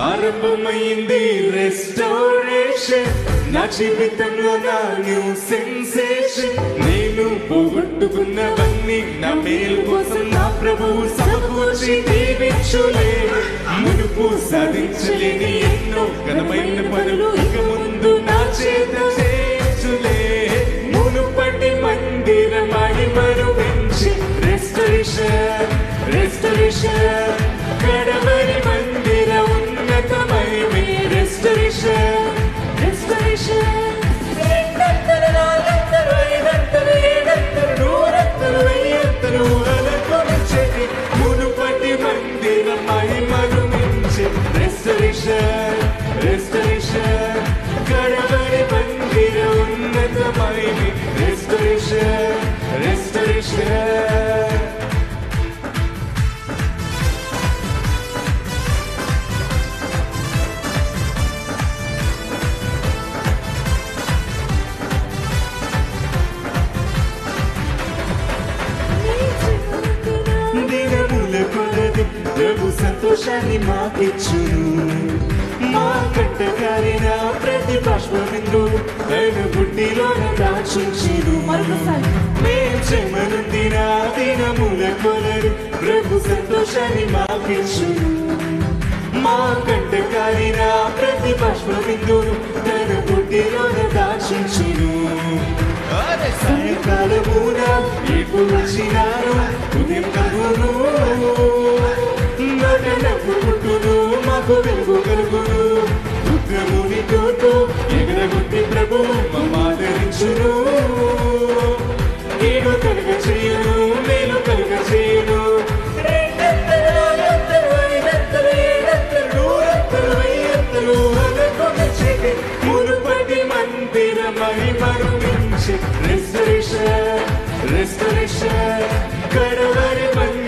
ఆరంభమైంది రెస్టోరేషన్, నా జీవితంలో నా న్యూ సెన్సేషన్. నేను పోగొట్టుకున్నవన్నీ నా మేలు కోసం నా ప్రభువు సమకూర్చి దీవించులే. మునుపు సాధించలేని ఎన్నో ఘనమైన పనులు ఇక ముందు నా చేత చేయించులే. మునుపటి మందిరమణి మరువించి రెస్టరేషన్ రెస్టరేషన్, కడవరి మందిర ఉన్నతమైమే రెస్టరేషన్ రెస్టరేషన్. రెండంతలు నాలుగంతలు ఐదంతలు ఏడంతలు నూరంతలు వెయ్యంతలు ఊహలకు మించేది మునుపటి మందిర మహిమను మించి రెస్టరేషన్ రెస్టరేషన్, కడవరి మందిర ఉన్నతమైమే రెస్టరేషన్ రెస్టరేషన్. ప్రభు సంతోషాన్ని మాకిచ్చును, మా కంట కారిన ప్రతి బాష్పబిందు ఆయన బుడ్డిలోన దాచుంచును. మేం చెమనుందిన దినముల కొలది ప్రభు సంతోషాన్ని మాకిచ్చును, మా కంట కారిన ప్రతి బాష్పబిందును తన బుడ్డిలోన దాచుంచును. సాయంకాలమున ఇప్పుడు వచ్చినాను ఉదయం కలుగును, పుట్టును మాకు వెలుగు కలుగును. రుద్రముని తోటు ఎగరగొట్టి ప్రభు మమ్మాదరించును. ఏడు కలుగ చేయును మేలు కలుగ చేయును. రెండంతలు నాలుగంతలు ఐదంతలు ఏడంతలు నూరంతలు వెయ్యంతలు అదకొచ్చేది మునుపటి మందిర మహిమను మించి రెస్టరేషన్ రెస్టరేషన్, కడవరి మందిర